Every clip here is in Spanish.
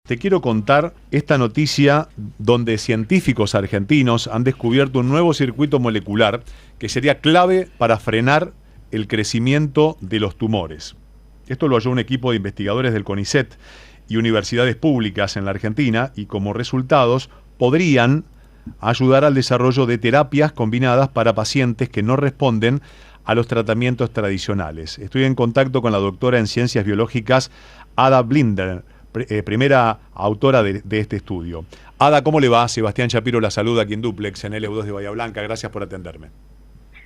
te quiero contar esta noticia donde científicos argentinos han descubierto un nuevo circuito molecular que sería clave para frenar el crecimiento de los tumores. Esto lo halló un equipo de investigadores del CONICET y universidades públicas en la Argentina, y como resultados podrían ayudar al desarrollo de terapias combinadas para pacientes que no responden a los tratamientos tradicionales. Estoy en contacto con la doctora en Ciencias Biológicas, Ada Blinder, primera autora de este estudio. Ada, ¿cómo le va? Sebastián Shapiro la saluda aquí en Duplex, en LU2 de Bahía Blanca. Gracias por atenderme.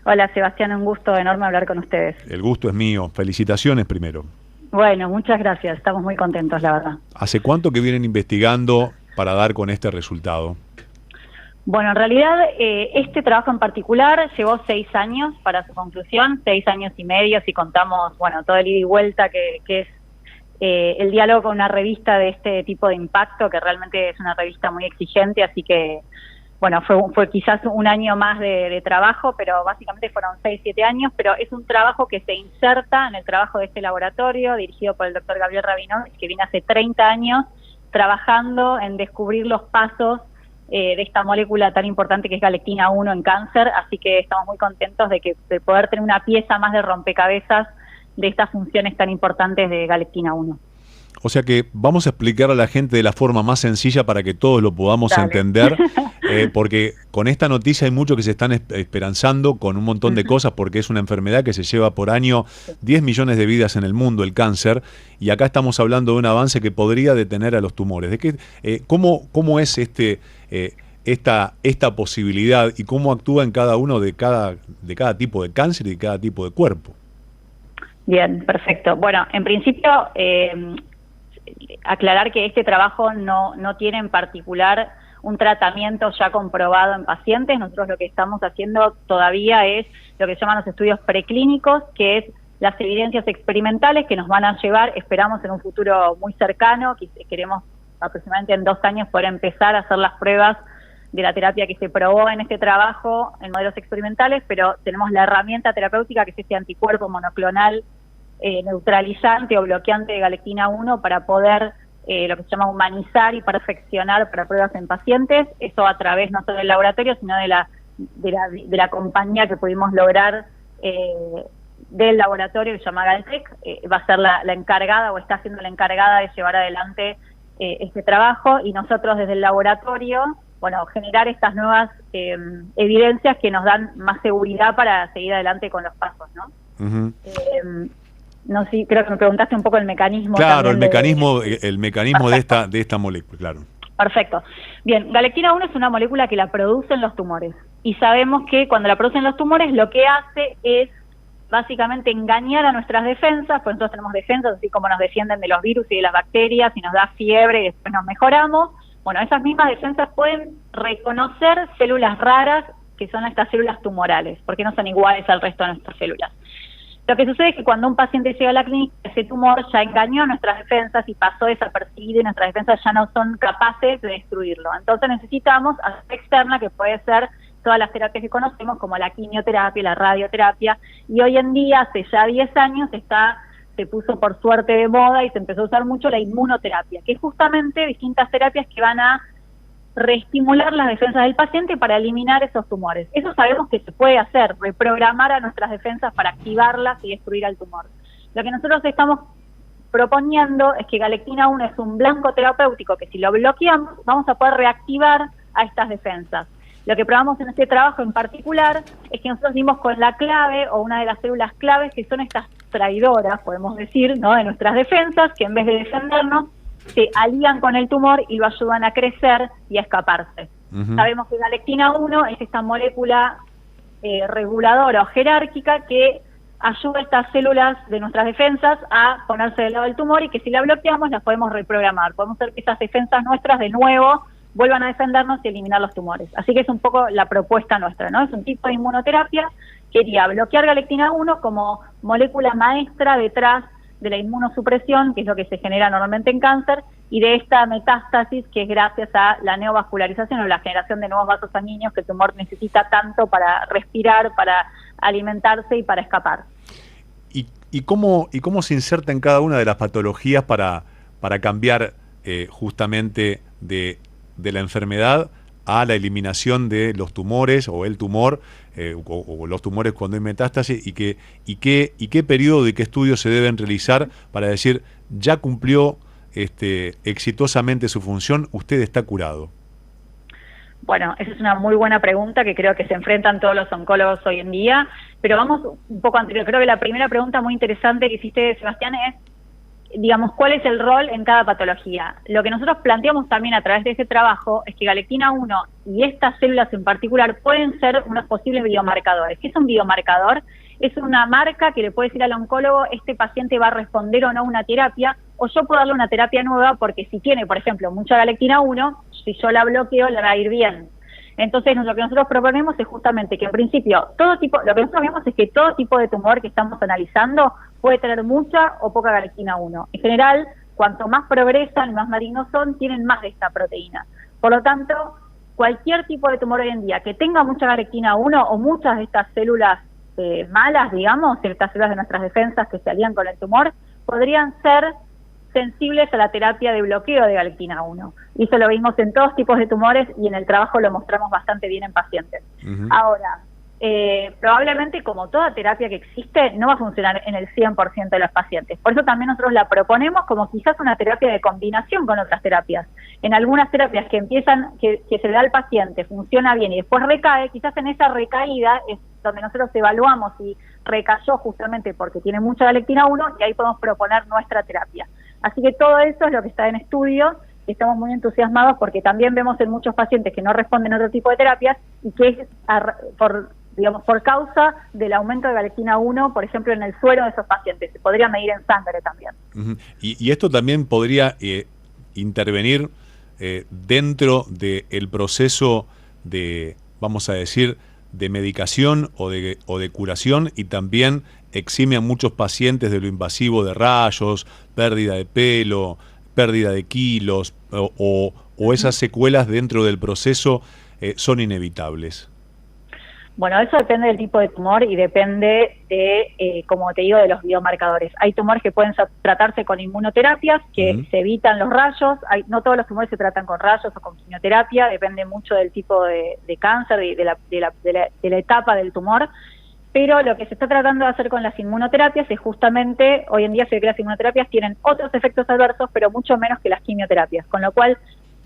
Hola Sebastián, un gusto enorme hablar con ustedes. El gusto es mío. Felicitaciones primero. Bueno, muchas gracias. Estamos muy contentos, la verdad. ¿Hace cuánto que vienen investigando para dar con este resultado? Bueno, en realidad este trabajo en particular llevó 6 años para su conclusión, 6 años y medio si contamos, bueno, todo el ida y vuelta que es el diálogo con una revista de este tipo de impacto, que realmente es una revista muy exigente, así que, bueno, fue quizás un año más de trabajo, pero básicamente fueron 6, 7 años, pero es un trabajo que se inserta en el trabajo de este laboratorio, dirigido por el doctor Gabriel Rabinovich, que viene hace 30 años trabajando en descubrir los pasos de esta molécula tan importante que es galectina 1 en cáncer, así que estamos muy contentos de poder tener una pieza más de rompecabezas de estas funciones tan importantes de galectina 1. O sea que vamos a explicar a la gente de la forma más sencilla para que todos lo podamos entender, porque con esta noticia hay muchos que se están esperanzando con un montón de cosas, porque es una enfermedad que se lleva por año 10 millones de vidas en el mundo, el cáncer, y acá estamos hablando de un avance que podría detener a los tumores. ¿De qué, cómo es esta posibilidad y cómo actúa en cada uno de cada tipo de cáncer y de cada tipo de cuerpo? Bien, perfecto. Bueno, en principio aclarar que este trabajo no tiene en particular un tratamiento ya comprobado en pacientes. Nosotros lo que estamos haciendo todavía es lo que se llaman los estudios preclínicos, que es las evidencias experimentales que nos van a llevar, esperamos en un futuro muy cercano, que queremos aproximadamente en 2 años poder empezar a hacer las pruebas de la terapia que se probó en este trabajo en modelos experimentales, pero tenemos la herramienta terapéutica que es este anticuerpo monoclonal neutralizante o bloqueante de galectina 1 para poder lo que se llama humanizar y perfeccionar para pruebas en pacientes. Eso a través no solo del laboratorio, sino de la compañía que pudimos lograr del laboratorio que se llama Galtec. Va a ser la encargada o está siendo la encargada de llevar adelante este trabajo, y nosotros desde el laboratorio, bueno, generar estas nuevas evidencias que nos dan más seguridad para seguir adelante con los pasos, ¿no? No sé, creo que me preguntaste un poco el mecanismo. Claro, el mecanismo de esta molécula, claro. Perfecto. Bien, galectina 1 es una molécula que la producen los tumores, y sabemos que cuando la producen los tumores lo que hace es básicamente engañar a nuestras defensas, pues nosotros tenemos defensas así como nos defienden de los virus y de las bacterias, y nos da fiebre y después nos mejoramos. Bueno, esas mismas defensas pueden reconocer células raras, que son estas células tumorales, porque no son iguales al resto de nuestras células. Lo que sucede es que cuando un paciente llega a la clínica, ese tumor ya engañó a nuestras defensas y pasó desapercibido, y nuestras defensas ya no son capaces de destruirlo. Entonces necesitamos ayuda externa, que puede ser todas las terapias que conocemos, como la quimioterapia, la radioterapia, y hoy en día, hace ya 10 años, se puso por suerte de moda y se empezó a usar mucho la inmunoterapia, que es justamente distintas terapias que van a reestimular las defensas del paciente para eliminar esos tumores. Eso sabemos que se puede hacer, reprogramar a nuestras defensas para activarlas y destruir al tumor. Lo que nosotros estamos proponiendo es que galectina 1 es un blanco terapéutico que si lo bloqueamos vamos a poder reactivar a estas defensas. Lo que probamos en este trabajo en particular es que nosotros dimos con la clave, o una de las células claves, que son estas traidoras, podemos decir, ¿no?, de nuestras defensas, que en vez de defendernos se alían con el tumor y lo ayudan a crecer y a escaparse. Sabemos que galectina 1 es esta molécula reguladora o jerárquica que ayuda a estas células de nuestras defensas a ponerse del lado del tumor, y que si la bloqueamos las podemos reprogramar. Podemos hacer que esas defensas nuestras de nuevo vuelvan a defendernos y eliminar los tumores. Así que es un poco la propuesta nuestra, ¿no? Es un tipo de inmunoterapia que quería bloquear galectina 1 como molécula maestra detrás de la inmunosupresión, que es lo que se genera normalmente en cáncer, y de esta metástasis, que es gracias a la neovascularización o la generación de nuevos vasos sanguíneos que el tumor necesita tanto para respirar, para alimentarse y para escapar. ¿Y cómo se inserta en cada una de las patologías para cambiar justamente de la enfermedad a la eliminación de los tumores o el tumor o los tumores cuando hay metástasis, y qué periodo y qué estudios se deben realizar para decir ya cumplió exitosamente su función, usted está curado. Bueno, esa es una muy buena pregunta que creo que se enfrentan todos los oncólogos hoy en día, pero vamos un poco anterior. Creo que la primera pregunta muy interesante que hiciste, Sebastián, es, digamos, ¿cuál es el rol en cada patología? Lo que nosotros planteamos también a través de ese trabajo es que galectina 1 y estas células en particular pueden ser unos posibles biomarcadores. ¿Qué es un biomarcador? Es una marca que le puede decir al oncólogo, este paciente va a responder o no a una terapia, o yo puedo darle una terapia nueva porque si tiene, por ejemplo, mucha galectina 1, si yo la bloqueo, le va a ir bien. Entonces, lo que nosotros proponemos es justamente que en principio, lo que nosotros vemos es que todo tipo de tumor que estamos analizando puede tener mucha o poca galectina 1. En general, cuanto más progresan y más malignos son, tienen más de esta proteína. Por lo tanto, cualquier tipo de tumor hoy en día que tenga mucha galectina 1 o muchas de estas células malas, digamos, estas células de nuestras defensas que se alían con el tumor, podrían ser sensibles a la terapia de bloqueo de galectina 1. Y eso lo vimos en todos tipos de tumores y en el trabajo lo mostramos bastante bien en pacientes. Ahora, probablemente como toda terapia que existe, no va a funcionar en el 100% de los pacientes. Por eso también nosotros la proponemos como quizás una terapia de combinación con otras terapias. En algunas terapias que empiezan, que se le da al paciente, funciona bien y después recae, quizás en esa recaída es donde nosotros evaluamos si recayó justamente porque tiene mucha galectina 1 y ahí podemos proponer nuestra terapia. Así que todo eso es lo que está en estudio y estamos muy entusiasmados porque también vemos en muchos pacientes que no responden a otro tipo de terapias y que es por causa del aumento de galectina 1, por ejemplo, en el suero de esos pacientes. Se podría medir en sangre también. Y esto también podría intervenir dentro del proceso de, vamos a decir, de medicación o de curación, y también exime a muchos pacientes de lo invasivo de rayos, pérdida de pelo, pérdida de kilos, o esas secuelas dentro del proceso son inevitables. Bueno, eso depende del tipo de tumor y depende de, como te digo, de los biomarcadores. Hay tumores que pueden tratarse con inmunoterapias, que se evitan los rayos. No todos los tumores se tratan con rayos o con quimioterapia, depende mucho del tipo de cáncer y de la etapa del tumor. Pero lo que se está tratando de hacer con las inmunoterapias es justamente, hoy en día se ve que las inmunoterapias tienen otros efectos adversos, pero mucho menos que las quimioterapias, con lo cual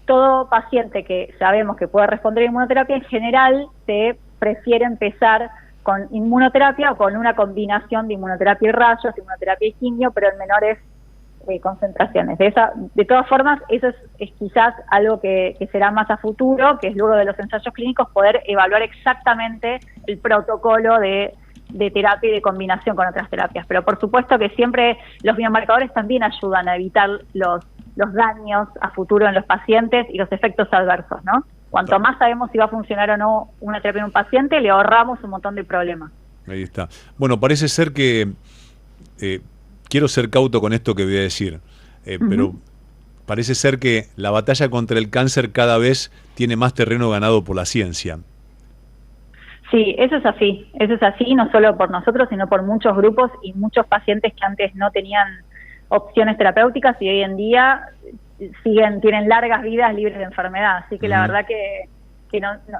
todo paciente que sabemos que puede responder a inmunoterapia, en general se prefiere empezar con inmunoterapia o con una combinación de inmunoterapia y rayos, inmunoterapia y quimio, pero en menores concentraciones. De todas formas, eso es quizás algo que será más a futuro, que es luego de los ensayos clínicos poder evaluar exactamente el protocolo de terapia y de combinación con otras terapias. Pero por supuesto que siempre los biomarcadores también ayudan a evitar los daños a futuro en los pacientes y los efectos adversos, ¿no? Cuanto más sabemos si va a funcionar o no una terapia en un paciente, le ahorramos un montón de problemas. Ahí está. Bueno, parece ser que, quiero ser cauto con esto que voy a decir, pero parece ser que la batalla contra el cáncer cada vez tiene más terreno ganado por la ciencia. Sí, eso es así, no solo por nosotros, sino por muchos grupos y muchos pacientes que antes no tenían opciones terapéuticas y hoy en día tienen largas vidas libres de enfermedad. Así que la verdad que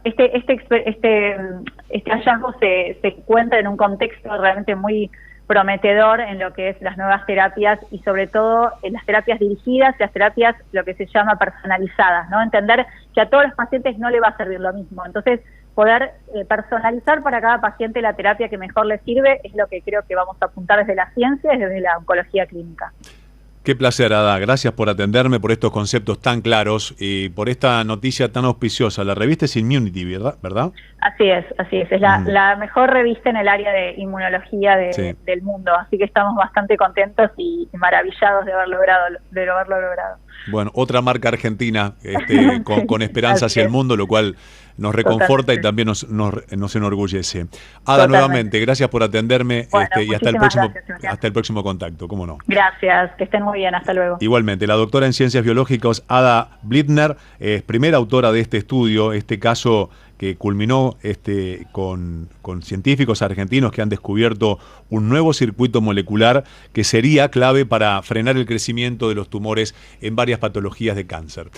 este hallazgo se encuentra en un contexto realmente muy prometedor en lo que es las nuevas terapias y sobre todo en las terapias dirigidas, las terapias lo que se llama personalizadas, ¿no? Entender que a todos los pacientes no le va a servir lo mismo. Entonces, poder personalizar para cada paciente la terapia que mejor le sirve es lo que creo que vamos a apuntar desde la ciencia y desde la oncología clínica. Qué placer, Ada. Gracias por atenderme, por estos conceptos tan claros y por esta noticia tan auspiciosa. La revista es Immunity, ¿verdad? Así es. Es la mejor revista en el área de inmunología del mundo. Así que estamos bastante contentos y maravillados de haberlo logrado. Bueno, otra marca argentina con esperanza hacia el mundo, lo cual nos reconforta y también nos enorgullece. Ada, nuevamente, gracias por atenderme y hasta el próximo contacto, ¿cómo no? Gracias, que estén muy bien, hasta luego. Igualmente, la doctora en Ciencias Biológicas, Ada Blidner, es primera autora de este estudio, este caso que culminó con científicos argentinos que han descubierto un nuevo circuito molecular que sería clave para frenar el crecimiento de los tumores en varias patologías de cáncer.